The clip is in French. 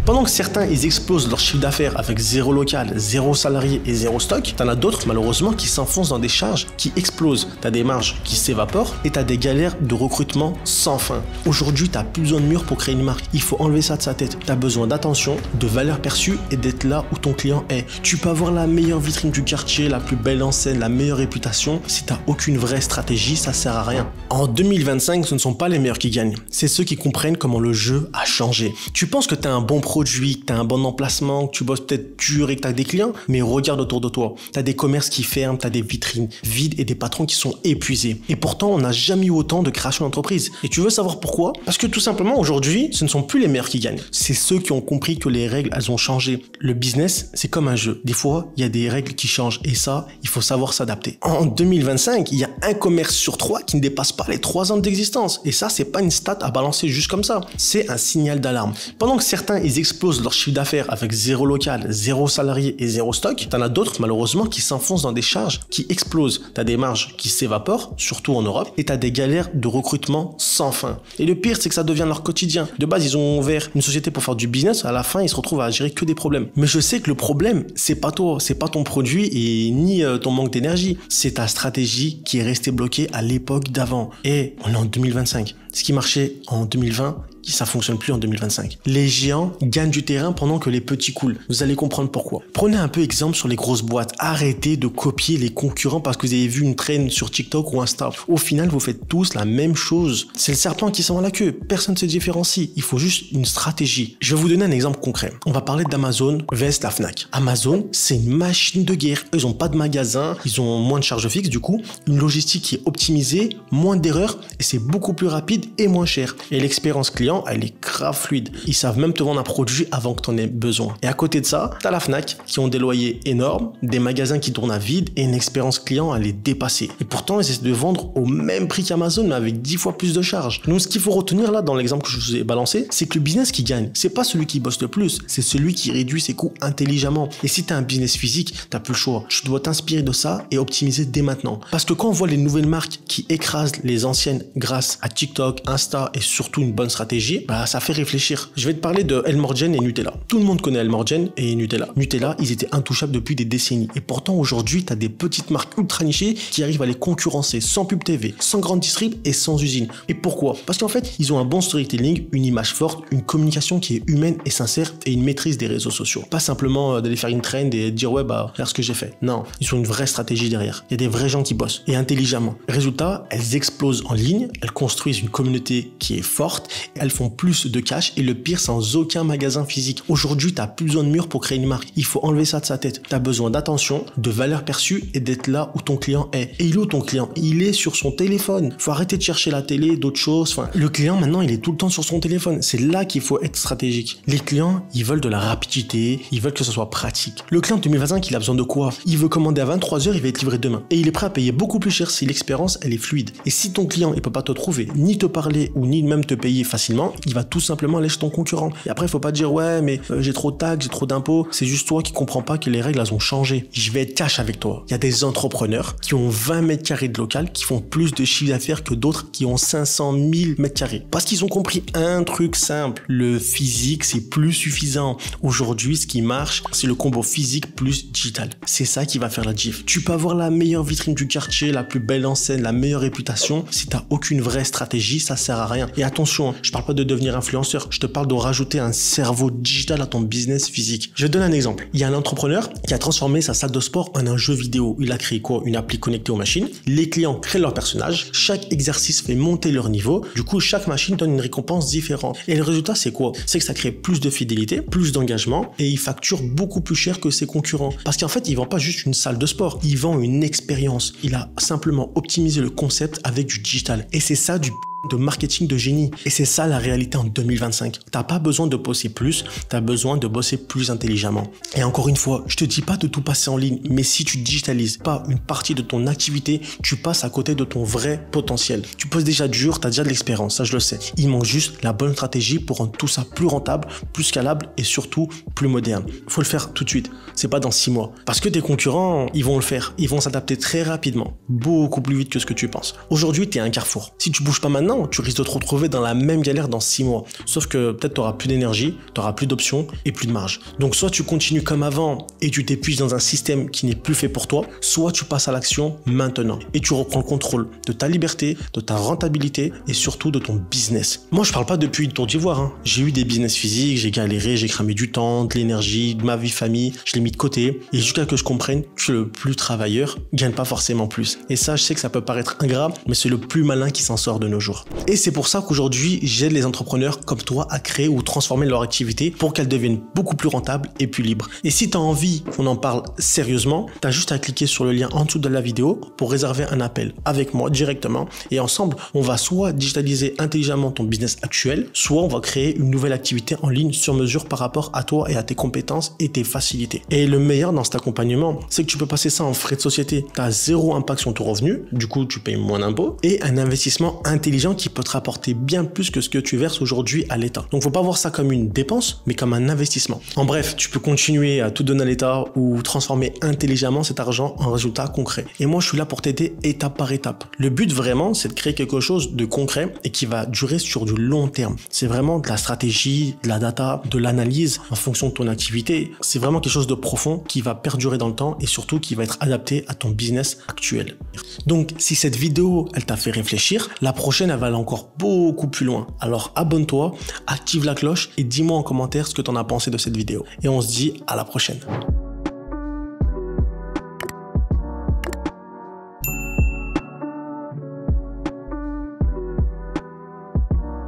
Pendant que certains, ils explosent leur chiffre d'affaires avec zéro local, zéro salarié et zéro stock, t'en as d'autres, malheureusement, qui s'enfoncent dans des charges qui explosent. T'as des marges qui s'évaporent et t'as des galères de recrutement sans fin. Aujourd'hui, t'as plus besoin de murs pour créer une marque. Il faut enlever ça de sa tête. T'as besoin d'attention, de valeur perçue et d'être là où ton client est. Tu peux avoir la meilleure vitrine du quartier, la plus belle enseigne, la meilleure réputation. Si t'as aucune vraie stratégie, ça sert à rien. En 2025, ce ne sont pas les meilleurs qui gagnent. C'est ceux qui comprennent comment le jeu a changé. Tu penses que t'as un bon produit, que t'as un bon emplacement, que tu bosses peut-être dur et que t'as des clients, mais regarde autour de toi. T'as des commerces qui ferment, t'as des vitrines vides et des patrons qui sont épuisés. Et pourtant, on n'a jamais eu autant de création d'entreprise. Et tu veux savoir pourquoi? Parce que tout simplement, aujourd'hui, ce ne sont plus les meilleurs qui gagnent. C'est ceux qui ont compris que les règles, elles ont changé. Le business, c'est comme un jeu. Des fois, il y a des règles qui changent et ça, il faut savoir s'adapter. En 2025, il y a un commerce sur 3 qui ne dépasse pas les 3 ans d'existence. Et ça, c'est pas une stat à balancer juste comme ça. C'est un signal d'alarme. Pendant que certains, ils explosent leur chiffre d'affaires avec zéro local, zéro salarié et zéro stock, t'en as d'autres, malheureusement, qui s'enfoncent dans des charges qui explosent. T'as des marges qui s'évaporent, surtout en Europe, et t'as des galères de recrutement sans fin. Et le pire, c'est que ça devient leur quotidien. De base, ils ont ouvert une société pour faire du business. À la fin, ils se retrouvent à gérer que des problèmes. Mais je sais que le problème, c'est pas toi, c'est pas ton produit et ni ton manque d'énergie. C'est ta stratégie qui est restée bloquée à l'époque d'avant. Et on est en 2025. Ce qui marchait en 2020, ça fonctionne plus en 2025. Les géants gagnent du terrain pendant que les petits coulent. Vous allez comprendre pourquoi. Prenez un peu exemple sur les grosses boîtes. Arrêtez de copier les concurrents parce que vous avez vu une traîne sur TikTok ou Insta. Au final, vous faites tous la même chose. C'est le serpent qui s'en va la queue. Personne ne se différencie. Il faut juste une stratégie. Je vais vous donner un exemple concret. On va parler d'Amazon vs la Fnac. Amazon, c'est une machine de guerre. Ils n'ont pas de magasin, ils ont moins de charges fixes du coup, une logistique qui est optimisée, moins d'erreurs et c'est beaucoup plus rapide et moins cher. Et l'expérience client, elle est grave fluide. Ils savent même te vendre un produit avant que tu en aies besoin. Et à côté de ça, tu as la Fnac qui ont des loyers énormes, des magasins qui tournent à vide et une expérience client, elle est dépassée. Et pourtant, ils essaient de vendre au même prix qu'Amazon, mais avec 10 fois plus de charges. Donc, ce qu'il faut retenir là, dans l'exemple que je vous ai balancé, c'est que le business qui gagne, c'est pas celui qui bosse le plus, c'est celui qui réduit ses coûts intelligemment. Et si tu as un business physique, tu n'as plus le choix. Tu dois t'inspirer de ça et optimiser dès maintenant. Parce que quand on voit les nouvelles marques qui écrasent les anciennes grâce à TikTok, Insta et surtout une bonne stratégie, ça fait réfléchir. Je vais te parler de Elmorgen et Nutella. Tout le monde connaît Elmorgen et Nutella. Nutella, ils étaient intouchables depuis des décennies. Et pourtant, aujourd'hui, tu as des petites marques ultra nichées qui arrivent à les concurrencer sans pub TV, sans grande distrib et sans usine. Et pourquoi? Parce qu'en fait, ils ont un bon storytelling, une image forte, une communication qui est humaine et sincère et une maîtrise des réseaux sociaux. Pas simplement d'aller faire une trend et dire ouais, regarde ce que j'ai fait. Non, ils ont une vraie stratégie derrière. Il y a des vrais gens qui bossent et intelligemment. Résultat, elles explosent en ligne, elles construisent une communauté qui est forte, elles font plus de cash et le pire sans aucun magasin physique. Aujourd'hui, tu n'as plus besoin de murs pour créer une marque. Il faut enlever ça de sa tête. Tu as besoin d'attention, de valeur perçue et d'être là où ton client est. Et il est où ton client? Il est sur son téléphone. Faut arrêter de chercher la télé, d'autres choses. Enfin, le client maintenant, il est tout le temps sur son téléphone. C'est là qu'il faut être stratégique. Les clients, ils veulent de la rapidité, ils veulent que ce soit pratique. Le client de 2025, il a besoin de quoi? Il veut commander à 23h, il va être livré demain. Et il est prêt à payer beaucoup plus cher si l'expérience, elle est fluide. Et si ton client, il peut pas te trouver, ni te parler ou ni même te payer facilement, il va tout simplement aller chez ton concurrent. Et après, il faut pas dire ouais, mais j'ai trop de taxes, j'ai trop d'impôts. C'est juste toi qui comprends pas que les règles, elles ont changé. Je vais être cash avec toi. Il y a des entrepreneurs qui ont 20 mètres carrés de local qui font plus de chiffre d'affaires que d'autres qui ont 500 000 mètres carrés. Parce qu'ils ont compris un truc simple. Le physique, c'est plus suffisant. Aujourd'hui, ce qui marche, c'est le combo physique plus digital. C'est ça qui va faire la diff. Tu peux avoir la meilleure vitrine du quartier, la plus belle enseigne, la meilleure réputation. Si t'as aucune vraie stratégie, ça sert à rien. Et attention, je parle pas de devenir influenceur. Je te parle de rajouter un cerveau digital à ton business physique. Je te donne un exemple. Il y a un entrepreneur qui a transformé sa salle de sport en un jeu vidéo. Il a créé quoi? Une appli connectée aux machines. Les clients créent leur personnage. Chaque exercice fait monter leur niveau. Du coup, chaque machine donne une récompense différente. Et le résultat, c'est quoi? C'est que ça crée plus de fidélité, plus d'engagement et il facture beaucoup plus cher que ses concurrents. Parce qu'en fait, il vend pas juste une salle de sport. Il vend une expérience. Il a simplement optimisé le concept avec du digital. Et c'est ça du de marketing de génie. Et c'est ça la réalité en 2025. T'as pas besoin de bosser plus, t'as besoin de bosser plus intelligemment. Et encore une fois, je te dis pas de tout passer en ligne, mais si tu digitalises pas une partie de ton activité, tu passes à côté de ton vrai potentiel. Tu poses déjà dur, t'as déjà de l'expérience, ça je le sais. Il manque juste la bonne stratégie pour rendre tout ça plus rentable, plus scalable et surtout plus moderne. Faut le faire tout de suite. C'est pas dans 6 mois. Parce que tes concurrents, ils vont le faire. Ils vont s'adapter très rapidement. Beaucoup plus vite que ce que tu penses. Aujourd'hui, t'es à un carrefour. Si tu bouges pas maintenant, maintenant, tu risques de te retrouver dans la même galère dans 6 mois. Sauf que peut-être tu n'auras plus d'énergie, tu n'auras plus d'options et plus de marge. Donc soit tu continues comme avant et tu t'épuises dans un système qui n'est plus fait pour toi, soit tu passes à l'action maintenant et tu reprends le contrôle de ta liberté, de ta rentabilité et surtout de ton business. Moi, je parle pas depuis une tour d'ivoire, hein. J'ai eu des business physiques, j'ai galéré, j'ai cramé du temps, de l'énergie, de ma vie famille, je l'ai mis de côté et jusqu'à que je comprenne que le plus travailleur gagne pas forcément plus. Et ça, je sais que ça peut paraître ingrat, mais c'est le plus malin qui s'en sort de nos jours. Et c'est pour ça qu'aujourd'hui, j'aide les entrepreneurs comme toi à créer ou transformer leur activité pour qu'elle devienne beaucoup plus rentable et plus libre. Et si tu as envie qu'on en parle sérieusement, tu as juste à cliquer sur le lien en dessous de la vidéo pour réserver un appel avec moi directement et ensemble, on va soit digitaliser intelligemment ton business actuel, soit on va créer une nouvelle activité en ligne sur mesure par rapport à toi et à tes compétences et tes facilités. Et le meilleur dans cet accompagnement, c'est que tu peux passer ça en frais de société. Tu as zéro impact sur ton revenu, du coup tu payes moins d'impôts et un investissement intelligent qui peut te rapporter bien plus que ce que tu verses aujourd'hui à l'État. Donc faut pas voir ça comme une dépense, mais comme un investissement. En bref, tu peux continuer à tout donner à l'État ou transformer intelligemment cet argent en résultats concrets. Et moi, je suis là pour t'aider étape par étape. Le but vraiment, c'est de créer quelque chose de concret et qui va durer sur du long terme. C'est vraiment de la stratégie, de la data, de l'analyse en fonction de ton activité. C'est vraiment quelque chose de profond qui va perdurer dans le temps et surtout qui va être adapté à ton business actuel. Donc, si cette vidéo, elle t'a fait réfléchir, la prochaine, elle va aller encore beaucoup plus loin. Alors, abonne-toi, active la cloche et dis-moi en commentaire ce que tu en as pensé de cette vidéo. Et on se dit à la prochaine.